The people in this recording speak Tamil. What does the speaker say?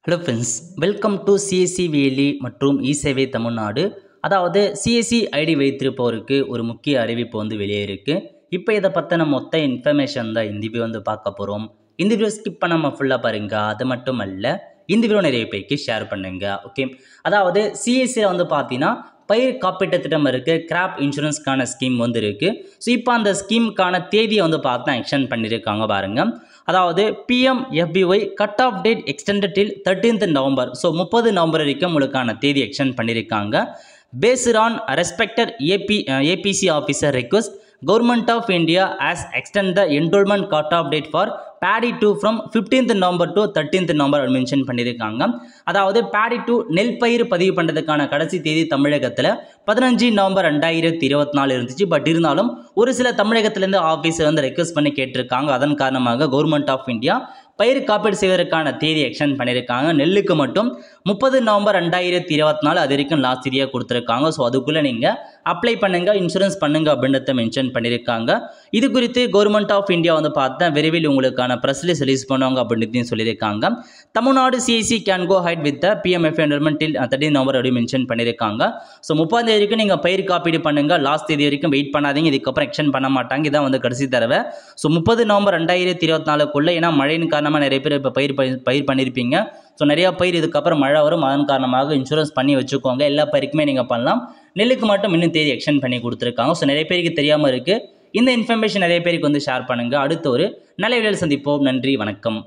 Hello friends, welcome to CSC valley மற்றும் இசேவை தமிழ்நாடு. அதாவது சிஎஸ்சி ஐடி வைத்திருப்பவருக்கு ஒரு முக்கிய அறிவிப்பு வெளியே இருக்குது. இப்போ இதை பற்றின மொத்த இன்ஃபர்மேஷன் தான் இந்த வீடியோ பார்க்க போகிறோம். இந்த வீடியோ ஸ்கிப் பண்ணாமல் ஃபுல்லாக பாருங்கள். அது மட்டும் அல்ல, இந்த வீடியோ நிறைய பேருக்கு ஷேர் பண்ணுங்க. ஓகே, அதாவது சிஎஸ்சியில் பார்த்தீங்கன்னா பயிர் காப்பீட்டு திட்டம் இருக்குது, கிராப் இன்சூரன்ஸ்க்கான ஸ்கீம் இருக்குது. ஸோ இப்போ அந்த ஸ்கீமுக்கான தேதியை பார்த்தா எக்ஸ்டெண்ட் பண்ணியிருக்காங்க பாருங்கள். அதாவது PMFBY cut off date extended till 13th November. So 30 November வரைக்கும் உங்களுக்கான தேதி எக்ஸ்டெண்ட் பண்ணியிருக்காங்க. Based on respected ABC officer request, Government of India has extended the enrollment cut-off date for paddy 2 from 15th November to 13th November mention பண்ணியிருக்காங்க. அதாவது paddy 2 நெல் பயிர் பதிவு பண்ணுறதுக்கான கடைசி தேதி தமிழகத்தில் 15 நவம்பர் 2024 இருந்துச்சு. பட் இருந்தாலும் ஒரு சில தமிழகத்திலேருந்து ஆஃபீஸர் ரெக்வஸ்ட் பண்ணி கேட்டிருக்காங்க. அதன் காரணமாக கவர்மெண்ட் ஆஃப் இந்தியா பயிர் காப்பீடு செய்வதற்கான தேதி எக்ஸ்டெண்ட் பண்ணியிருக்காங்க. நெல்லுக்கு மட்டும் 30 நவம்பர் 2024 அது வரைக்கும் லாஸ்ட் தேதியாக கொடுத்துருக்காங்க. ஸோ அதுக்குள்ளே நீங்கள் அப்ளை பண்ணுங்கள், இன்சூரன்ஸ் பண்ணுங்கள் அப்படின்றத மென்ஷன் பண்ணியிருக்காங்க. இது குறித்து கவர்மெண்ட் ஆஃப் இந்தியா பார்த்தா விரைவில் உங்களுக்கான ப்ரெஸ் ரிலீஸ் பண்ணுவாங்க அப்படின்றதையும் சொல்லியிருக்காங்க. Tamil Nadu CIC can go ahead with PMF enrolment till 13 November அப்படி மென்ஷன் பண்ணியிருக்காங்க. ஸோ 30 தேதி வரைக்கும் நீங்கள் பயிர் காப்பீடு பண்ணுங்கள், லாஸ்ட் தேதி வரைக்கும் வெயிட் பண்ணாதீங்க. இதுக்கப்புறம் எக்ஸ்டெண்ட் பண்ண மாட்டாங்க. இதான் கடைசி தடவை. ஸோ 30 நவம்பர் 2024 ஏன்னா மழையின் காரணமாக நிறைய பேர் இப்போ பயிர் பண்ணியிருப்பீங்க. ஸோ நிறையா பயிர் இதுக்கப்புறம் மழை வரும். அதன் காரணமாக இன்சூரன்ஸ் பண்ணி வச்சுக்கோங்க. எல்லா பயிருக்குமே நீங்கள் பண்ணலாம். நெல்லுக்கு மட்டும் இன்னும் தேதி எக்ஸ்டெண்ட் பண்ணி கொடுத்துருக்காங்க. ஸோ நிறைய பேருக்கு தெரியாமல் இருக்குது. இந்த இன்ஃபர்மேஷன் நிறைய பேருக்கு ஷேர் பண்ணுங்கள். அடுத்த ஒரு நல்ல வீடியோவில் சந்திப்போம். நன்றி, வணக்கம்.